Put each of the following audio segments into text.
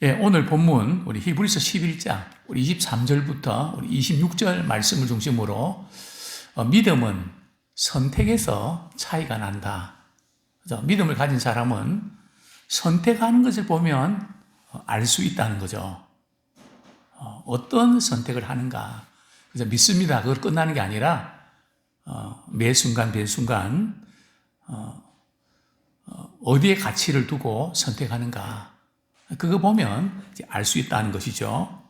예, 오늘 본문 우리 히브리서 11장 우리 23절부터 우리 26절 말씀을 중심으로 믿음은 선택에서 차이가 난다. 그래서 믿음을 가진 사람은 선택하는 것을 보면 알 수 있다는 거죠. 어떤 선택을 하는가. 그래서 믿습니다. 그걸 끝나는 게 아니라 매 순간 매 순간 어디에 가치를 두고 선택하는가. 그거 보면 알 수 있다는 것이죠.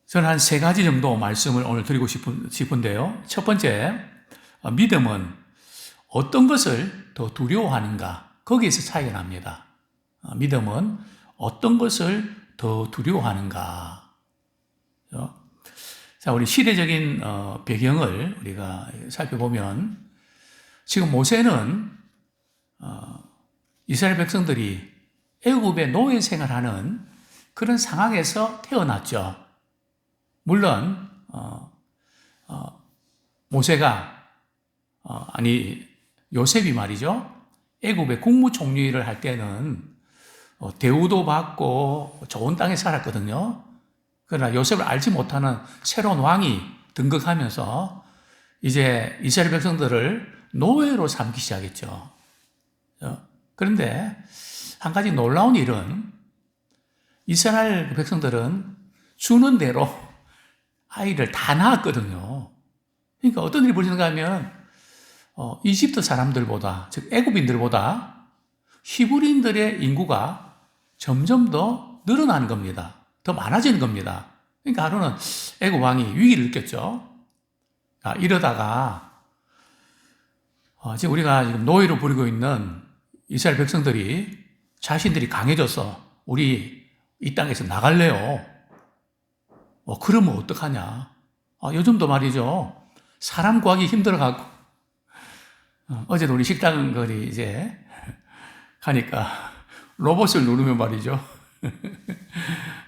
저는 한 세 가지 정도 말씀을 오늘 드리고 싶은데요. 첫 번째, 믿음은 어떤 것을 더 두려워하는가. 거기에서 차이가 납니다. 믿음은 어떤 것을 더 두려워하는가. 자, 우리 시대적인 배경을 우리가 살펴보면 지금 모세는 이스라엘 백성들이 애굽의 노예 생활하는 그런 상황에서 태어났죠. 물론 모세가 요셉이 말이죠. 애굽의 국무총리를 할 때는 대우도 받고 좋은 땅에 살았거든요. 그러나 요셉을 알지 못하는 새로운 왕이 등극하면서 이제 이스라엘 백성들을 노예로 삼기 시작했죠. 그런데 한 가지 놀라운 일은 이스라엘 백성들은 주는 대로 아이를 다 낳았거든요. 그러니까 어떤 일이 벌어지는가 하면 이집트 사람들보다, 즉 애굽인들보다 히브리인들의 인구가 점점 더 늘어나는 겁니다. 더 많아지는 겁니다. 그러니까 하루는 애굽 왕이 위기를 느꼈죠. 이러다가 지금 우리가 지금 노예로 부리고 있는 이스라엘 백성들이 자신들이 강해져서 우리 이 땅에서 나갈래요. 그러면 어떡하냐. 요즘도 말이죠. 사람 구하기 힘들어가고 어제도 우리 식당 거리 이제 가니까 로봇을 누르면 말이죠.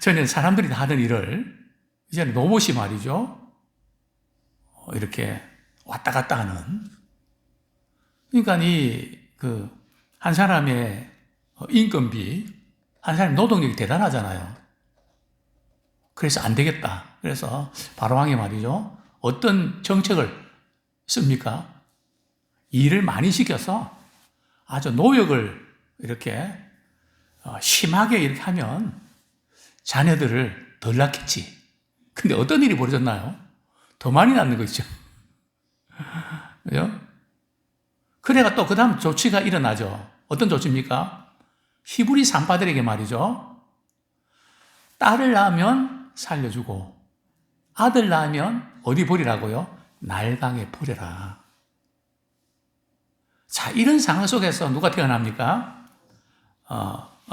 전에 사람들이 다 하던 일을 이제는 로봇이 말이죠. 이렇게 왔다 갔다 하는. 그러니까 한 사람의 인건비, 한 사람의 노동력이 대단하잖아요. 그래서 안 되겠다. 그래서 바로왕이 말이죠. 어떤 정책을 씁니까? 일을 많이 시켜서 아주 노역을 이렇게 심하게 이렇게 하면 자녀들을 덜 낳겠지. 근데 어떤 일이 벌어졌나요? 더 많이 낳는 거죠. 그죠? 그래가 또 그 다음 조치가 일어나죠. 어떤 조치입니까? 히브리 산파들에게 말이죠. 딸을 낳으면 살려주고 아들 낳으면 어디 버리라고요? 날강에 버려라. 자, 이런 상황 속에서 누가 태어납니까?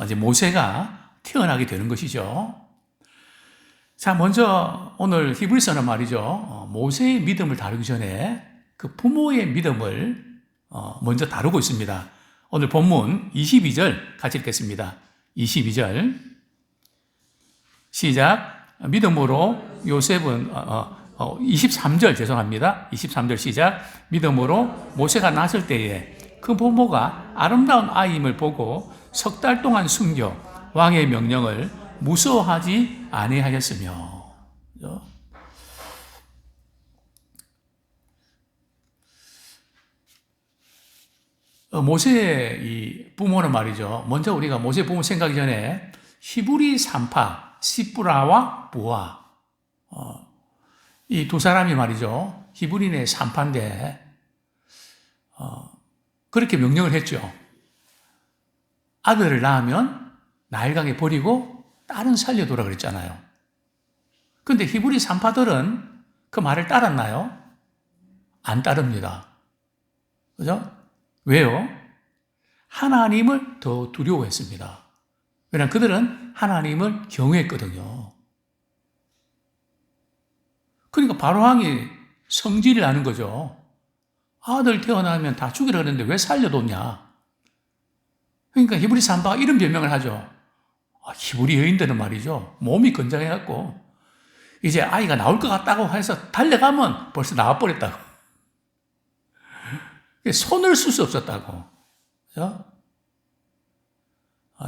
이제 모세가 태어나게 되는 것이죠. 자, 먼저 오늘 히브리서는 말이죠. 모세의 믿음을 다루기 전에 그 부모의 믿음을 먼저 다루고 있습니다. 오늘 본문 22절 같이 읽겠습니다. 22절 시작. 믿음으로 요셉은 23절 죄송합니다. 23절 시작. 믿음으로 모세가 낳았을 때에 그 부모가 아름다운 아이임을 보고 석 달 동안 숨겨 왕의 명령을 무서워하지 아니하였으며. 모세의 이 부모는 말이죠. 먼저 우리가 모세 부모 생각하기 전에 히브리 산파 시브라와 부아 이 두 사람이 말이죠. 히브리인의 산파인데 그렇게 명령을 했죠. 아들을 낳으면 나일강에 버리고 딸은 살려두라 그랬잖아요. 그런데 히브리 산파들은 그 말을 따랐나요? 안 따릅니다. 그죠? 왜요? 하나님을 더 두려워했습니다. 왜냐하면 그들은 하나님을 경외했거든요. 그러니까 바로왕이 성질이 나는 거죠. 아들 태어나면 다 죽이라 그랬는데 왜 살려뒀냐? 그러니까 히브리 산파가 이런 변명을 하죠. 히브리 여인들은 말이죠. 몸이 건장해갖고 이제 아이가 나올 것 같다고 해서 달려가면 벌써 나와버렸다고. 손을 쓸 수 없었다고. 그렇죠?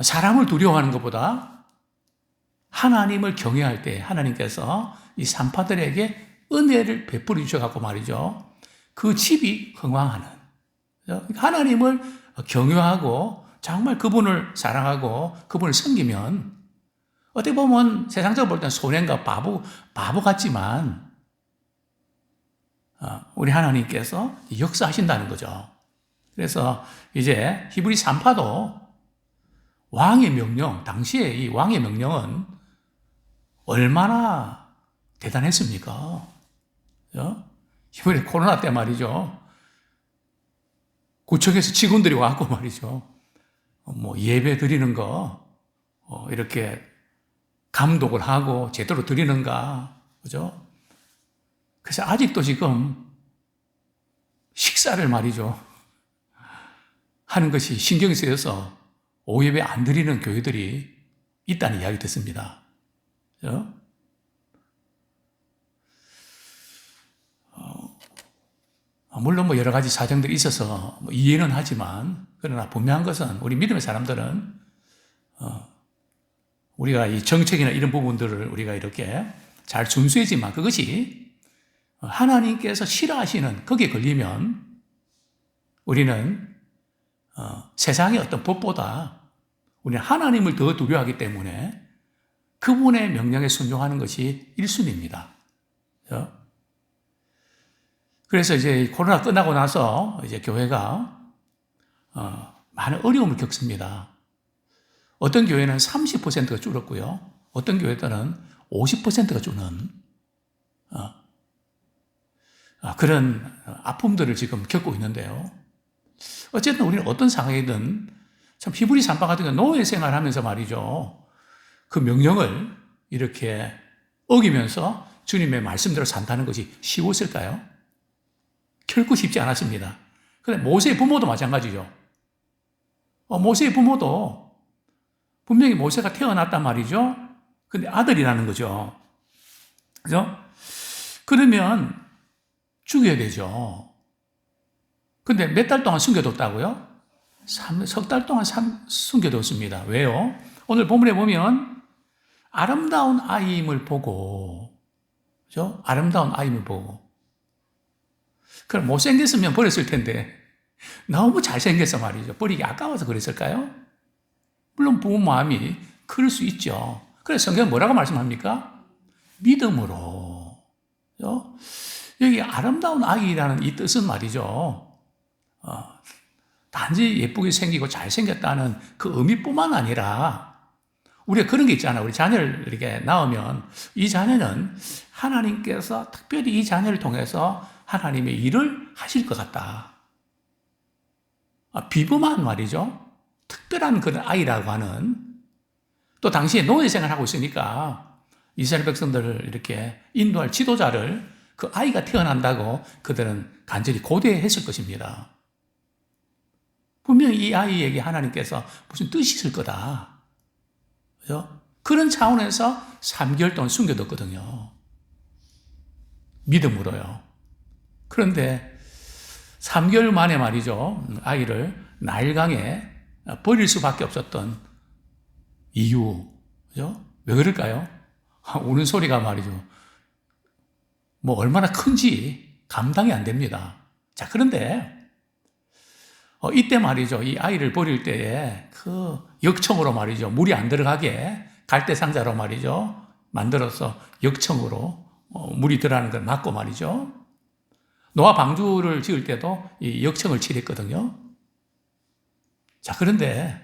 사람을 두려워하는 것보다 하나님을 경외할 때 하나님께서 이 산파들에게 은혜를 베풀어 주셔갖고 말이죠. 그 집이 흥왕하는. 하나님을 경외하고 정말 그분을 사랑하고 그분을 섬기면 어떻게 보면 세상적으로 볼 때는 소년과 바보 같지만 우리 하나님께서 역사하신다는 거죠. 그래서 이제 히브리 산파도 왕의 명령, 당시에 이 왕의 명령은 얼마나 대단했습니까? 이번에 코로나 때 말이죠. 구청에서 직원들이 와갖고 말이죠. 뭐 예배 드리는 거, 이렇게 감독을 하고 제대로 드리는가, 그죠? 그래서 아직도 지금 식사를 말이죠. 하는 것이 신경이 쓰여서 오예배 안 드리는 교회들이 있다는 이야기 듣습니다. 그죠? 물론 뭐 여러 가지 사정들이 있어서 뭐 이해는 하지만, 그러나 분명한 것은 우리 믿음의 사람들은 우리가 이 정책이나 이런 부분들을 우리가 이렇게 잘 준수해지만 그것이 하나님께서 싫어하시는 거기에 걸리면 우리는 세상의 어떤 법보다 우리는 하나님을 더 두려워하기 때문에 그분의 명령에 순종하는 것이 1순위입니다. 그래서 이제 코로나 끝나고 나서 이제 교회가 많은 어려움을 겪습니다. 어떤 교회는 30%가 줄었고요. 어떤 교회들은 50%가 주는 그런 아픔들을 지금 겪고 있는데요. 어쨌든 우리는 어떤 상황이든 참 히브리 산파 같은 경우 노예 생활하면서 말이죠. 그 명령을 이렇게 어기면서 주님의 말씀대로 산다는 것이 쉬웠을까요? 결코 쉽지 않았습니다. 그런데 모세의 부모도 마찬가지죠. 모세의 부모도 분명히 모세가 태어났단 말이죠. 근데 아들이라는 거죠. 그죠? 그러면 죽여야 되죠. 근데 몇 달 동안 숨겨뒀다고요? 석 달 동안 숨겨뒀습니다. 왜요? 오늘 본문에 보면 아름다운 아이임을 보고, 그죠? 아름다운 아이임을 보고. 그럼 못생겼으면 버렸을 텐데 너무 잘생겨서 말이죠. 버리기 아까워서 그랬을까요? 물론 부모 마음이 그럴 수 있죠. 그래서 성경은 뭐라고 말씀합니까? 믿음으로. 그죠? 여기 아름다운 아이라는 이 뜻은 말이죠. 단지 예쁘게 생기고 잘생겼다는 그 의미뿐만 아니라 우리가 그런 게 있잖아요. 우리 자녀를 이렇게 낳으면 이 자녀는 하나님께서 특별히 이 자녀를 통해서 하나님의 일을 하실 것 같다. 비범한 말이죠. 특별한 그런 아이라고 하는, 또 당시에 노예 생활하고 있으니까 이스라엘 백성들을 이렇게 인도할 지도자를 그 아이가 태어난다고 그들은 간절히 고대했을 것입니다. 분명히 이 아이에게 하나님께서 무슨 뜻이 있을 거다. 그죠? 그런 차원에서 3개월 동안 숨겨뒀거든요. 믿음으로요. 그런데 3개월 만에 말이죠. 아이를 나일강에 버릴 수밖에 없었던 이유. 그죠? 왜 그럴까요? 우는 소리가 말이죠. 뭐 얼마나 큰지 감당이 안 됩니다. 자, 그런데 이때 말이죠. 이 아이를 버릴 때에 그 역청으로 말이죠. 물이 안 들어가게 갈대 상자로 말이죠. 만들어서 역청으로 물이 들어가는 걸 막고 말이죠. 노아 방주를 지을 때도 이 역청을 칠했거든요. 자, 그런데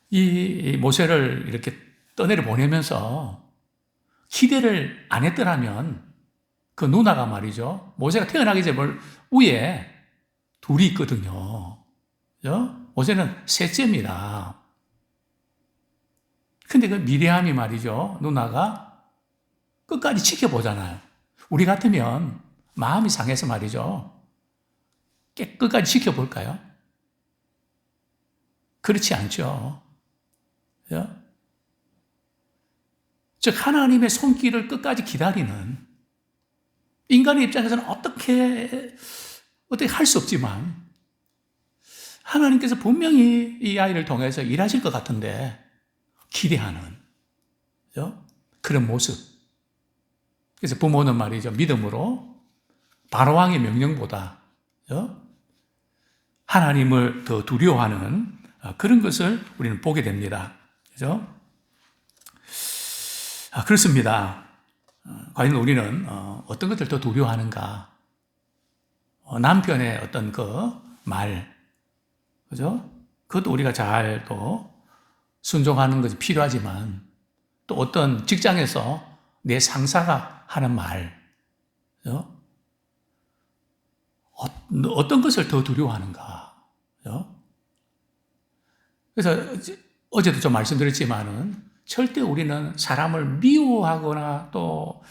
이 모세를 이렇게 떠내려 보내면서 기대를 안 했더라면 그 누나가 말이죠. 모세가 태어나기 전에 위에 둘이 있거든요. 그죠? 모세는 셋째입니다. 근데 그 미리암이 말이죠. 누나가 끝까지 지켜보잖아요. 우리 같으면 마음이 상해서 말이죠. 끝까지 지켜볼까요? 그렇지 않죠. 그죠? 즉 하나님의 손길을 끝까지 기다리는, 인간의 입장에서는 어떻게 할 수 없지만 하나님께서 분명히 이 아이를 통해서 일하실 것 같은데 기대하는, 그죠? 그런 모습. 그래서 부모는 말이죠. 믿음으로 바로왕의 명령보다, 그죠? 하나님을 더 두려워하는 그런 것을 우리는 보게 됩니다. 그죠? 그렇습니다. 과연 우리는 어떤 것을 더 두려워하는가? 남편의 어떤 그 말, 그죠? 그것도 우리가 잘 또 순종하는 것이 필요하지만 또 어떤 직장에서 내 상사가 하는 말, 그죠? 어떤 것을 더 두려워하는가? 그죠? 그래서 어제도 좀 말씀드렸지만은 절대 우리는 사람을 미워하거나 또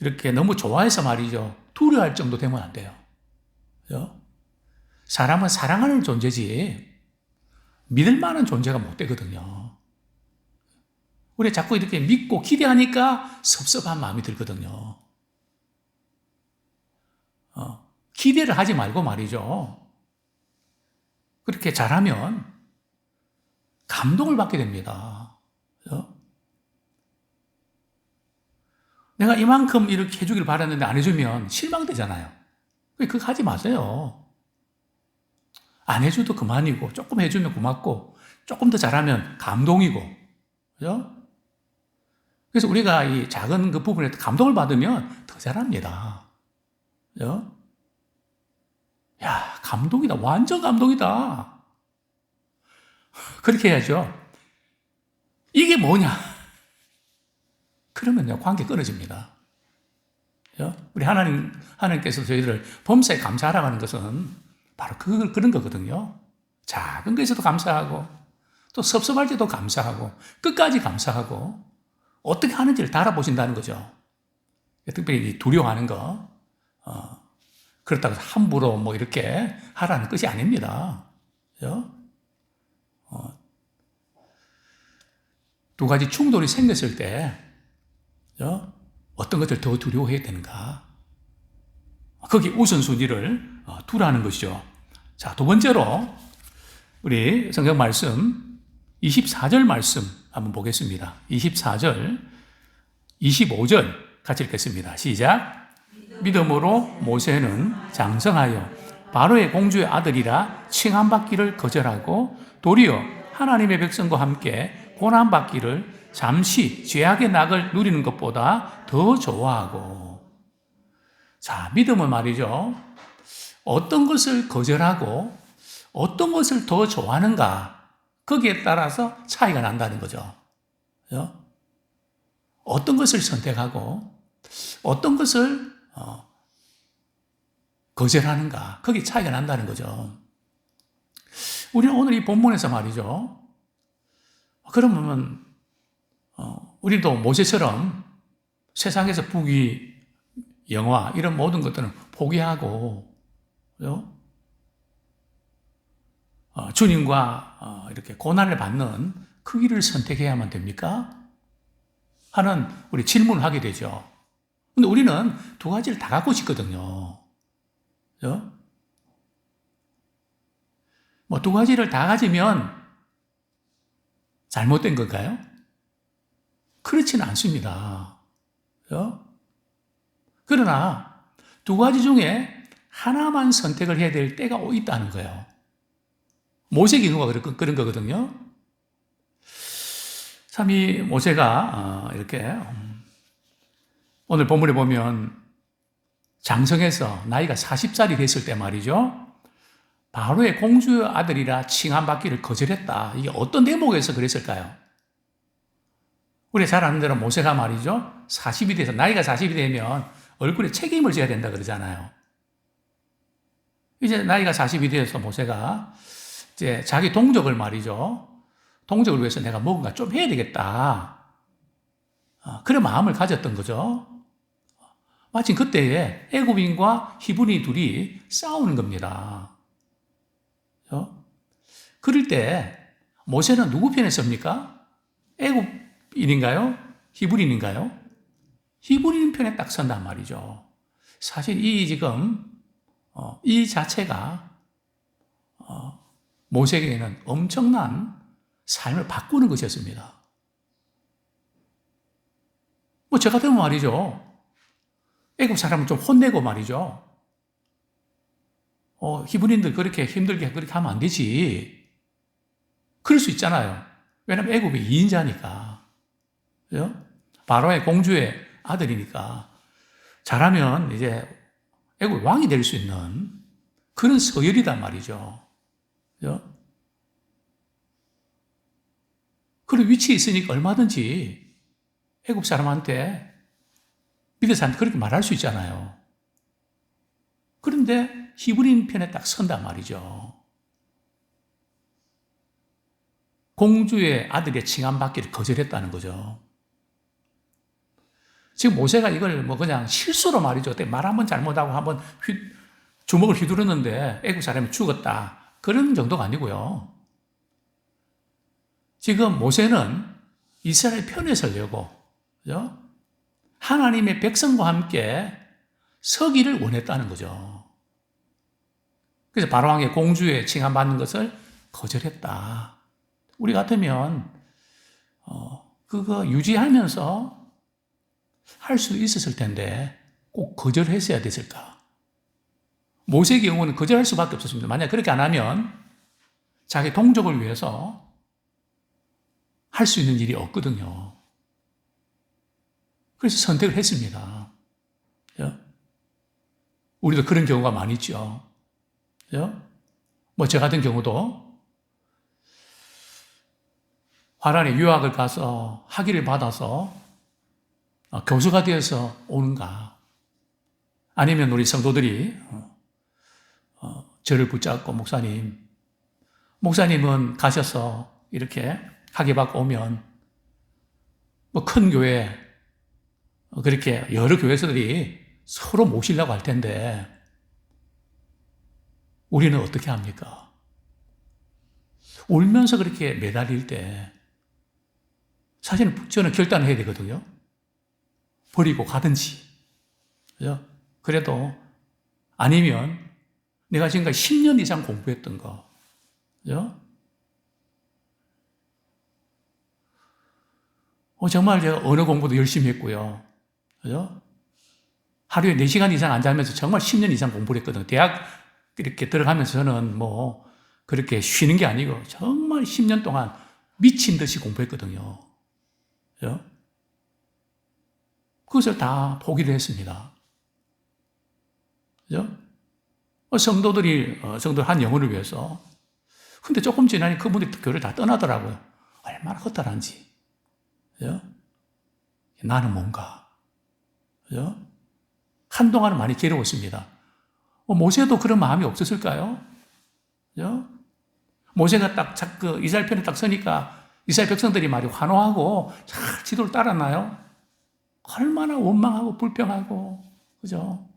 이렇게 너무 좋아해서 말이죠. 두려워할 정도 되면 안 돼요. 그죠? 사람은 사랑하는 존재지 믿을 만한 존재가 못 되거든요. 우리 자꾸 이렇게 믿고 기대하니까 섭섭한 마음이 들거든요. 기대를 하지 말고 말이죠. 그렇게 잘하면 감동을 받게 됩니다. 그죠? 내가 이만큼 이렇게 해주길 바랐는데 안 해주면 실망되잖아요. 그거 하지 마세요. 안 해줘도 그만이고, 조금 해주면 고맙고, 조금 더 잘하면 감동이고, 그죠? 그래서 우리가 이 작은 그 부분에 감동을 받으면 더 잘합니다. 그죠? 야, 감동이다. 완전 감동이다. 그렇게 해야죠. 이게 뭐냐? 그러면요, 관계 끊어집니다. 그죠? 우리 하나님께서 저희들을 범사에 감사하라고 하는 것은 바로 그런 거거든요. 작은 것에도 감사하고, 또 섭섭할 때도 감사하고, 끝까지 감사하고, 어떻게 하는지를 다 알아보신다는 거죠. 특별히 두려워하는 거, 그렇다고 해서 함부로 뭐 이렇게 하라는 뜻이 아닙니다. 그죠? 두 가지 충돌이 생겼을 때, 그죠? 어떤 것을 더 두려워해야 되는가? 거기 우선순위를 두라는 것이죠. 자, 두 번째로, 우리 성경 말씀, 24절 말씀 한번 보겠습니다. 24절, 25절 같이 읽겠습니다. 시작. 믿음으로 모세는 장성하여 바로의 공주의 아들이라 칭함받기를 거절하고 도리어 하나님의 백성과 함께 고난받기를 잠시 죄악의 낙을 누리는 것보다 더 좋아하고. 자, 믿음은 말이죠. 어떤 것을 거절하고 어떤 것을 더 좋아하는가, 거기에 따라서 차이가 난다는 거죠. 그죠? 어떤 것을 선택하고 어떤 것을 거절하는가, 거기에 차이가 난다는 거죠. 우리는 오늘 이 본문에서 말이죠. 그러면 우리도 모세처럼 세상에서 부귀, 영화 이런 모든 것들은 포기하고, 그죠? 주님과 이렇게 고난을 받는 그 길을 선택해야만 됩니까? 하는 우리 질문을 하게 되죠. 근데 우리는 두 가지를 다 갖고 싶거든요. 그죠? 뭐 두 가지를 다 가지면 잘못된 걸까요? 그렇지는 않습니다. 그죠? 그러나 두 가지 중에 하나만 선택을 해야 될 때가 있다는 거예요. 모세 경우가 그런 거거든요. 참 이 모세가 이렇게 오늘 본문에 보면 장성해서 나이가 40살이 됐을 때 말이죠. 바로의 공주의 아들이라 칭함받기를 거절했다. 이게 어떤 대목에서 그랬을까요? 우리 잘 아는 대로 모세가 말이죠. 40이 돼서, 나이가 40이 되면 얼굴에 책임을 져야 된다 그러잖아요. 이제 나이가 40이 되어서 모세가 이제 자기 동족을 말이죠. 동족을 위해서 내가 뭔가 좀 해야 되겠다. 그런 마음을 가졌던 거죠. 마침 그때에 애굽인과 히브리 둘이 싸우는 겁니다. 그럴 때 모세는 누구 편에 섭니까? 애굽인인가요? 히브리인인가요? 히브리인 편에 딱 선단 말이죠. 사실 지금 이 자체가 모세에게는 엄청난 삶을 바꾸는 것이었습니다. 뭐 저 같으면 말이죠. 애국 사람은 좀 혼내고 말이죠. 히브리인들 그렇게 힘들게 그렇게 하면 안 되지. 그럴 수 있잖아요. 왜냐면 애굽의 2인자니까. 그죠? 바로의 공주의 아들이니까. 잘하면 이제 애굽 왕이 될 수 있는 그런 서열이단 말이죠. 그죠? 그런 위치에 있으니까 얼마든지 애굽 사람한테 믿을 사람한테 그렇게 말할 수 있잖아요. 그런데 히브리인 편에 딱 선단 말이죠. 공주의 아들의 칭함받기를 거절했다는 거죠. 지금 모세가 이걸 뭐 그냥 실수로 말이죠. 말 한번 잘못하고 한번 주먹을 휘두르는데 애국 사람이 죽었다. 그런 정도가 아니고요. 지금 모세는 이스라엘 편에 서려고, 그죠? 하나님의 백성과 함께 서기를 원했다는 거죠. 그래서 바로왕의 공주의 칭함받는 것을 거절했다. 우리 같으면 그거 유지하면서 할 수 있었을 텐데 꼭 거절했어야 됐을까? 모세의 경우는 거절할 수밖에 없었습니다. 만약 그렇게 안 하면 자기 동족을 위해서 할 수 있는 일이 없거든요. 그래서 선택을 했습니다. 우리도 그런 경우가 많이 있죠. 뭐 저 같은 경우도 화란에 유학을 가서 학위를 받아서 교수가 되어서 오는가? 아니면 우리 성도들이 저를 붙잡고 목사님은 가셔서 이렇게 학위 받고 오면 뭐 큰 교회 그렇게 여러 교회에서들이 서로 모시려고 할 텐데 우리는 어떻게 합니까? 울면서 그렇게 매달릴 때 사실은 저는 결단을 해야 되거든요. 버리고 가든지. 그죠? 그래도 아니면 내가 지금까지 10년 이상 공부했던 거. 그죠? 정말 제가 언어 공부도 열심히 했고요. 그죠? 하루에 4시간 이상 앉아면서 정말 10년 이상 공부를 했거든요. 대학 이렇게 들어가면서 저는 뭐 그렇게 쉬는 게 아니고 정말 10년 동안 미친 듯이 공부했거든요. 그죠? 그것을 다 포기를 했습니다. 그죠? 성도들 한 영혼을 위해서. 근데 조금 지나니 그분들이 교회를 다 떠나더라고요. 얼마나 허탈한지. 그죠? 나는 뭔가. 그죠? 한동안은 많이 괴로웠습니다. 모세도 그런 마음이 없었을까요? 그죠? 모세가 딱 이스라엘 편에 딱 서니까 이스라엘 백성들이 말이 환호하고 잘 지도를 따랐나요? 얼마나 원망하고 불평하고, 그죠?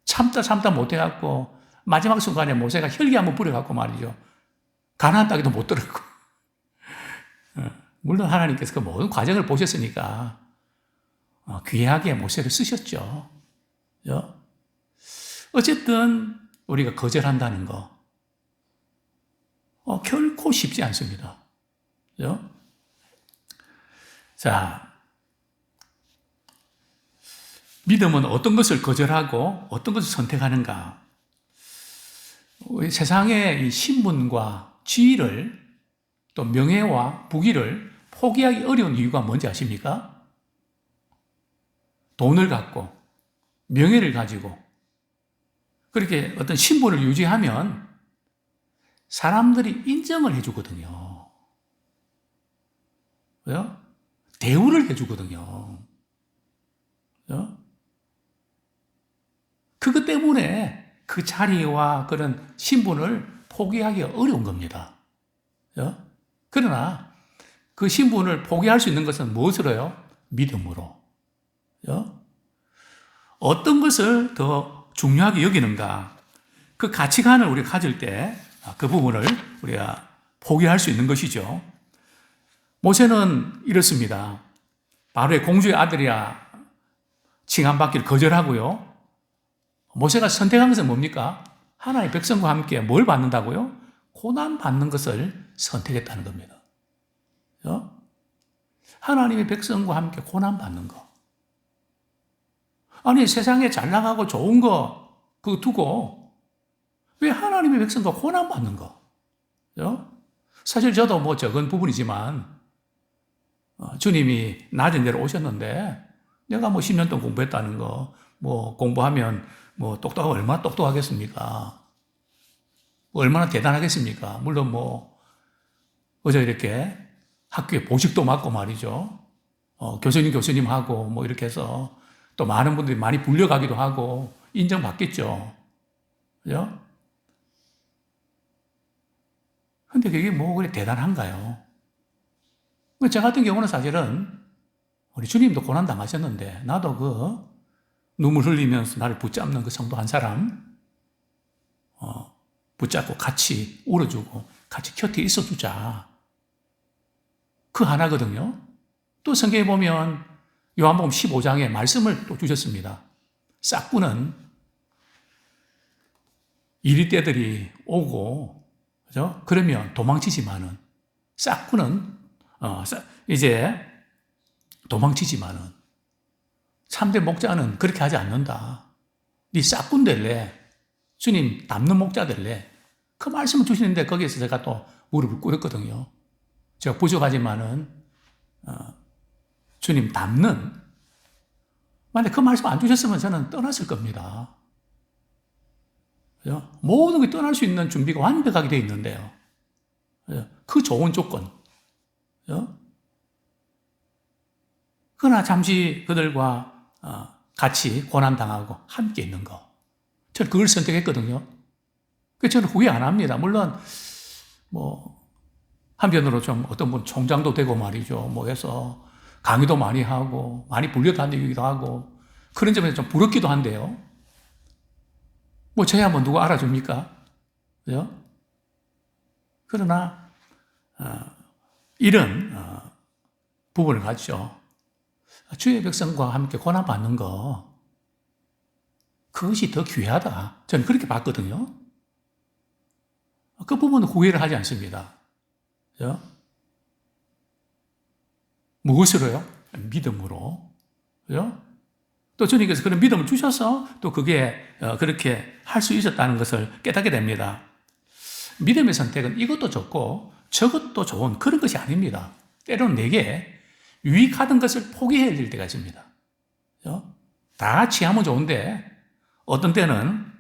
참다 못해갖고, 마지막 순간에 모세가 혈기 한번 부려갖고 말이죠. 가나안 땅에도 못 들어가고. 물론 하나님께서 그 모든 과정을 보셨으니까, 귀하게 모세를 쓰셨죠. 그죠? 어쨌든, 우리가 거절한다는 거, 결코 쉽지 않습니다. 그죠? 자, 믿음은 어떤 것을 거절하고 어떤 것을 선택하는가? 우리 세상의 이 신분과 지위를 또 명예와 부귀를 포기하기 어려운 이유가 뭔지 아십니까? 돈을 갖고 명예를 가지고 그렇게 어떤 신분을 유지하면 사람들이 인정을 해주거든요. 그죠? 대우를 해주거든요. 그죠? 그것 때문에 그 자리와 그런 신분을 포기하기가 어려운 겁니다. 그죠? 그러나 그 신분을 포기할 수 있는 것은 무엇으로요? 믿음으로. 그죠? 어떤 것을 더 중요하게 여기는가? 그 가치관을 우리가 가질 때 그 부분을 우리가 포기할 수 있는 것이죠. 모세는 이렇습니다. 바로의 공주의 아들이라 칭함받기를 거절하고요. 모세가 선택한 것은 뭡니까? 하나님의 백성과 함께 뭘 받는다고요? 고난 받는 것을 선택했다는 겁니다. 그렇죠? 하나님의 백성과 함께 고난받는 거. 아니, 세상에 잘 나가고 좋은 거, 그거 두고, 왜 하나님의 백성과 고난받는 거? 사실 저도 뭐 적은 부분이지만, 주님이 낮은 데로 오셨는데, 내가 뭐 10년 동안 공부했다는 거, 뭐 공부하면 뭐 똑똑하고 얼마나 똑똑하겠습니까? 얼마나 대단하겠습니까? 물론 뭐, 어제 이렇게 학교에 보직도 맞고 말이죠. 교수님하고 뭐 이렇게 해서 또 많은 분들이 많이 불려가기도 하고 인정받겠죠. 그죠? 근데 그게 뭐 그래 대단한가요? 저 같은 경우는 사실은 우리 주님도 고난 당하셨는데 나도 그 눈물 흘리면서 나를 붙잡는 그 성도 한 사람 붙잡고 같이 울어주고 같이 곁에 있어주자. 그 하나거든요. 또 성경에 보면 요한복음 15장에 말씀을 또 주셨습니다. 싹구는 이리 때들이 오고, 그죠? 그러면 도망치지만은, 싹구는, 이제 도망치지만은, 참된 목자는 그렇게 하지 않는다. 네 싹군 될래? 주님 닮는 목자 될래? 그 말씀을 주시는데 거기에서 제가 또 무릎을 꿇었거든요. 제가 부족하지만은, 주님 닮는, 만약 그 말씀 안 주셨으면 저는 떠났을 겁니다. 그죠? 모든 게 떠날 수 있는 준비가 완벽하게 되어 있는데요. 그죠? 그 좋은 조건. 그죠? 그러나 잠시 그들과 같이 고난당하고 함께 있는 거. 저는 그걸 선택했거든요. 그래서 저는 후회 안 합니다. 물론, 뭐, 한편으로 좀 어떤 분 총장도 되고 말이죠. 뭐 해서 강의도 많이 하고, 많이 불려다니기도 하고, 그런 점에서 좀 부럽기도 한데요. 뭐, 저야 뭐 누가 알아줍니까? 그죠? 그러나, 이런, 부분을 가지죠. 주의 백성과 함께 고난받는 거, 그것이 더 귀하다. 저는 그렇게 봤거든요. 그 부분은 후회를 하지 않습니다. 그죠? 무엇으로요? 믿음으로. 그죠? 또 주님께서 그런 믿음을 주셔서 또 그게 그렇게 할 수 있었다는 것을 깨닫게 됩니다. 믿음의 선택은 이것도 좋고 저것도 좋은 그런 것이 아닙니다. 때로는 내게 유익하던 것을 포기해야 될 때가 있습니다. 그죠? 다 취하면 좋은데 어떤 때는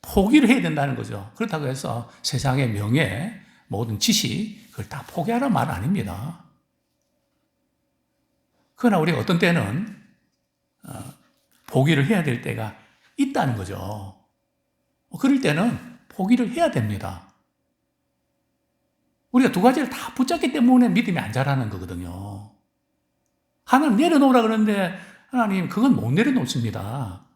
포기를 해야 된다는 거죠. 그렇다고 해서 세상의 명예, 모든 지식, 그걸 다 포기하라는 말은 아닙니다. 그러나 우리가 어떤 때는 포기를 해야 될 때가 있다는 거죠. 그럴 때는 포기를 해야 됩니다. 우리가 두 가지를 다 붙잡기 때문에 믿음이 안 자라는 거거든요. 하나는 내려놓으라 그러는데 하나님 그건 못 내려놓습니다.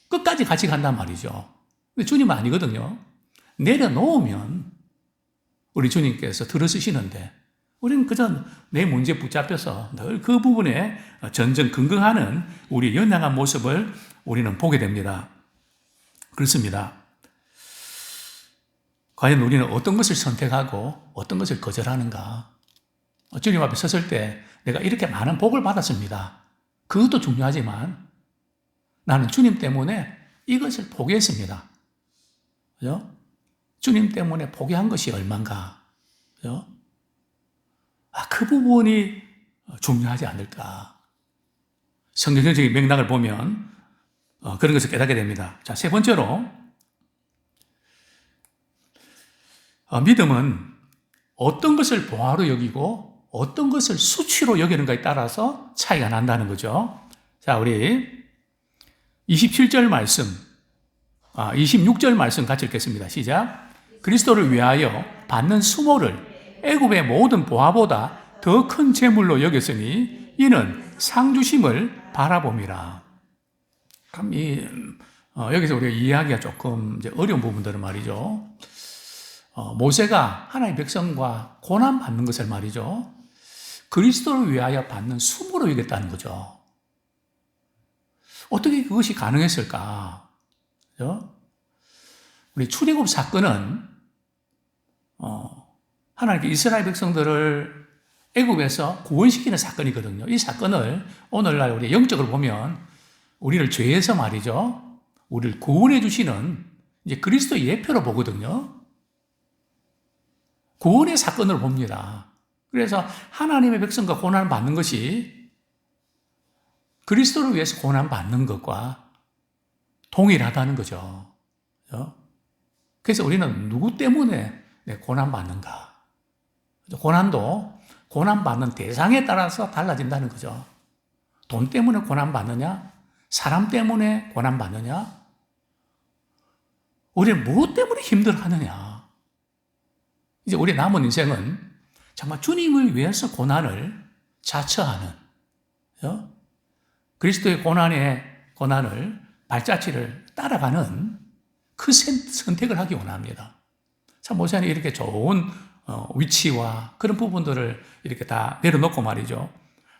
끝까지 같이 간단 말이죠. 근데 주님은 아니거든요. 내려놓으면 우리 주님께서 들어쓰시는데 우리는 그저 내 문제에 붙잡혀서 늘 그 부분에 전전긍긍하는 우리의 연약한 모습을 우리는 보게 됩니다. 그렇습니다. 과연 우리는 어떤 것을 선택하고 어떤 것을 거절하는가? 주님 앞에 섰을 때 내가 이렇게 많은 복을 받았습니다. 그것도 중요하지만 나는 주님 때문에 이것을 포기했습니다. 그죠? 주님 때문에 포기한 것이 얼만가? 그죠? 그 부분이 중요하지 않을까? 성경적인 맥락을 보면 그런 것을 깨닫게 됩니다. 자, 세 번째로 믿음은 어떤 것을 보화로 여기고 어떤 것을 수치로 여기는가에 따라서 차이가 난다는 거죠. 자, 우리 27절 말씀, 26절 말씀 같이 읽겠습니다. 시작. 그리스도를 위하여 받는 수모를 애굽의 모든 보화보다 더 큰 재물로 여겼으니 이는 상주심을 바라봄이라. 그럼 여기서 우리가 이해하기가 조금 이제 어려운 부분들은 말이죠. 모세가 하나님의 백성과 고난받는 것을 말이죠. 그리스도를 위하여 받는 수모로 여겼다는 거죠. 어떻게 그것이 가능했을까? 그죠? 우리 출애굽 사건은 하나님께 이스라엘 백성들을 애굽에서 구원시키는 사건이거든요. 이 사건을 오늘날 우리 영적으로 보면 우리를 죄에서 말이죠. 우리를 구원해 주시는 이제 그리스도의 예표로 보거든요. 구원의 사건을 봅니다. 그래서 하나님의 백성과 고난을 받는 것이 그리스도를 위해서 고난 받는 것과 동일하다는 거죠. 그래서 우리는 누구 때문에 고난 받는가? 고난도 고난 받는 대상에 따라서 달라진다는 거죠. 돈 때문에 고난 받느냐? 사람 때문에 고난 받느냐? 우리는 무엇 때문에 힘들어하느냐? 이제 우리 남은 인생은 정말 주님을 위해서 고난을 자처하는, 그리스도의 고난을 발자취를 따라가는 그 선택을 하기 원합니다. 참, 모세는 이렇게 좋은 위치와 그런 부분들을 이렇게 다 내려놓고 말이죠.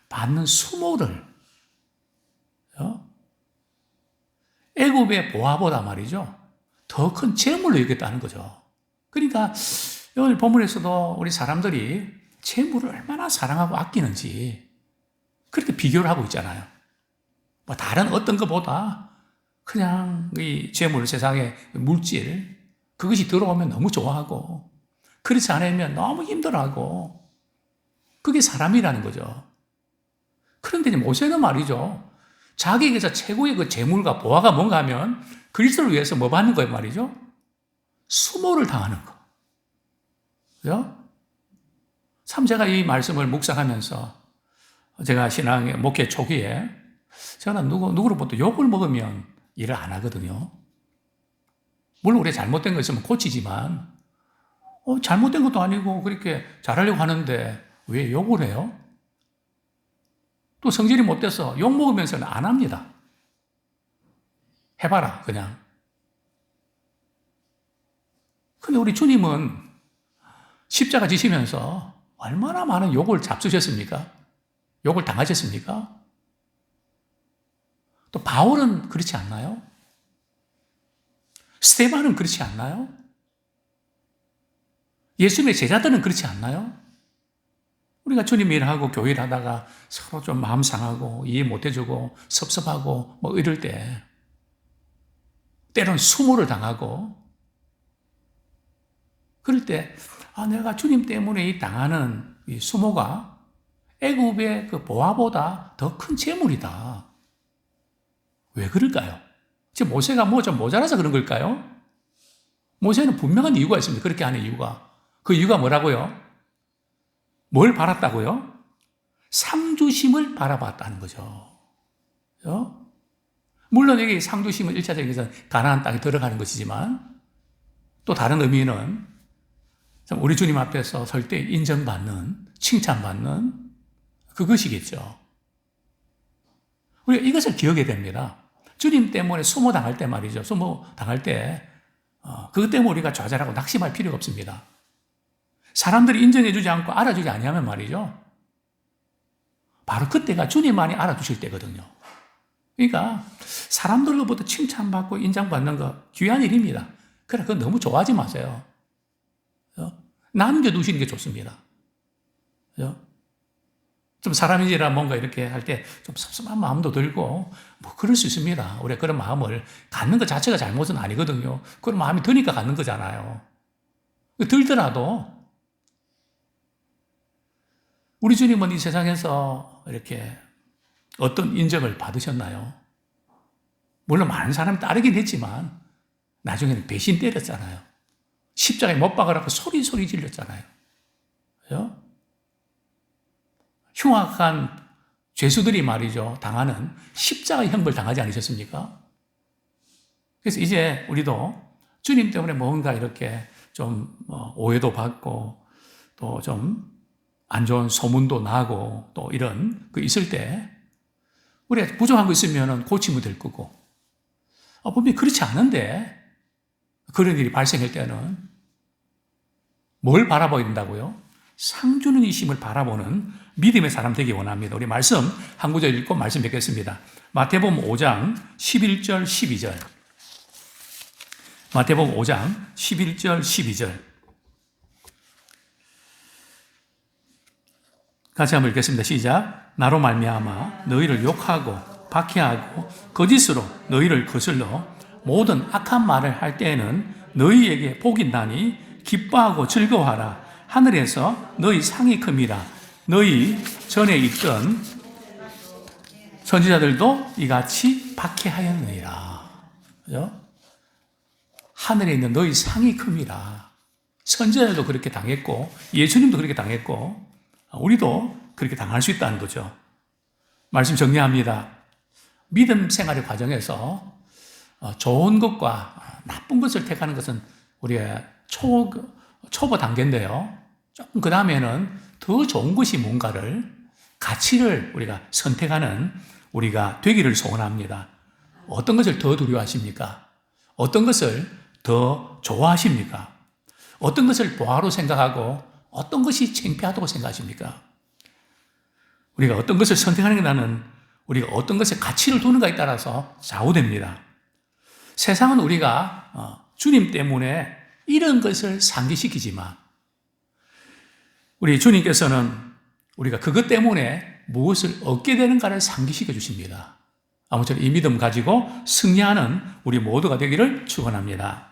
받는 수모를, 애굽의 보화보다 말이죠. 더 큰 재물로 여겼다는 거죠. 그러니까 오늘 본문에서도 우리 사람들이 재물을 얼마나 사랑하고 아끼는지 그렇게 비교를 하고 있잖아요. 뭐 다른 어떤 것보다 그냥 이 재물, 세상의 물질, 그것이 들어오면 너무 좋아하고 그렇지 않으면 너무 힘들어하고 그게 사람이라는 거죠. 그런데 이제 모세는 말이죠. 자기에게서 최고의 그 재물과 보화가 뭔가 하면 그리스도를 위해서 뭐 받는 거예요 말이죠? 수모를 당하는 거. 그죠? 참 제가 이 말씀을 묵상하면서 제가 신앙의 목회 초기에 저는 누구로부터 욕을 먹으면 일을 안 하거든요. 물론 우리가 잘못된 거 있으면 고치지만 잘못된 것도 아니고 그렇게 잘하려고 하는데 왜 욕을 해요? 또 성질이 못돼서 욕 먹으면서는 안 합니다. 해봐라 그냥. 근데 우리 주님은 십자가 지시면서 얼마나 많은 욕을 잡수셨습니까? 욕을 당하셨습니까? 또 바울은 그렇지 않나요? 스데반은 그렇지 않나요? 예수님의 제자들은 그렇지 않나요? 우리가 주님 일하고 교회 일 하다가 서로 좀 마음 상하고 이해 못 해주고 섭섭하고 뭐 이럴 때 때론 수모를 당하고 그럴 때 내가 주님 때문에 이 당하는 이 수모가 애굽의 그 보화보다 더 큰 재물이다. 왜 그럴까요? 지금 모세가 뭐 좀 모자라서 그런 걸까요? 모세는 분명한 이유가 있습니다. 그렇게 하는 이유가. 그 이유가 뭐라고요? 뭘 바랐다고요? 상주심을 바라봤다는 거죠. 물론 여기 상주심은 1차적인 것은 가나안 땅에 들어가는 것이지만 또 다른 의미는 우리 주님 앞에서 설 때 인정받는, 칭찬받는 그것이겠죠. 우리가 이것을 기억해야 됩니다. 주님 때문에 수모당할 때 말이죠. 수모당할 때 그것 때문에 우리가 좌절하고 낙심할 필요가 없습니다. 사람들이 인정해주지 않고 알아주지 아니하면 말이죠. 바로 그때가 주님만이 알아주실 때거든요. 그러니까 사람들로부터 칭찬받고 인정받는 거 귀한 일입니다. 그래, 그건 너무 좋아하지 마세요. 남겨두시는 게 좋습니다. 좀 사람인지라 뭔가 이렇게 할 때 좀 섭섭한 마음도 들고 뭐 그럴 수 있습니다. 우리가 그런 마음을 갖는 것 자체가 잘못은 아니거든요. 그런 마음이 드니까 갖는 거잖아요. 들더라도 우리 주님은 이 세상에서 이렇게 어떤 인정을 받으셨나요? 물론 많은 사람이 따르긴 했지만 나중에는 배신 때렸잖아요. 십자가에 못 박으라고 소리 질렀잖아요. 그죠? 흉악한 죄수들이 말이죠. 당하는 십자가 형벌 당하지 않으셨습니까? 그래서 이제 우리도 주님 때문에 뭔가 이렇게 좀 오해도 받고 또 좀 안 좋은 소문도 나고 또 이런 그 있을 때 우리가 부족한 거 있으면 고치면 될 거고 분명히 그렇지 않은데 그런 일이 발생할 때는 뭘 바라봐야 된다고요? 상주는 이심을 바라보는 믿음의 사람 되기 원합니다. 우리 말씀 한 구절 읽고 말씀 뵙겠습니다. 마태복음 5장 11절 12절. 마태복음 5장 11절 12절. 같이 한번 읽겠습니다. 시작. 나로 말미암아 너희를 욕하고 박해하고 거짓으로 너희를 거슬러 모든 악한 말을 할 때에는 너희에게 복이 나니 기뻐하고 즐거워하라. 하늘에서 너희 상이 큼이라. 너희 전에 있던 선지자들도 이같이 박해하였느니라. 그죠? 하늘에 있는 너희 상이 큼이라. 선지자들도 그렇게 당했고 예수님도 그렇게 당했고 우리도 그렇게 당할 수 있다는 거죠. 말씀 정리합니다. 믿음 생활의 과정에서 좋은 것과 나쁜 것을 택하는 것은 우리의 초보 단계인데요. 조금 그 다음에는 더 좋은 것이 뭔가를 가치를 우리가 선택하는 우리가 되기를 소원합니다. 어떤 것을 더 두려워하십니까? 어떤 것을 더 좋아하십니까? 어떤 것을 보화로 생각하고 어떤 것이 창피하다고 생각하십니까? 우리가 어떤 것을 선택하는 게 나는 우리가 어떤 것에 가치를 두는가에 따라서 좌우됩니다. 세상은 우리가 주님 때문에 이런 것을 상기시키지만 우리 주님께서는 우리가 그것 때문에 무엇을 얻게 되는가를 상기시켜 주십니다. 아무쪼록 이 믿음 가지고 승리하는 우리 모두가 되기를 축원합니다.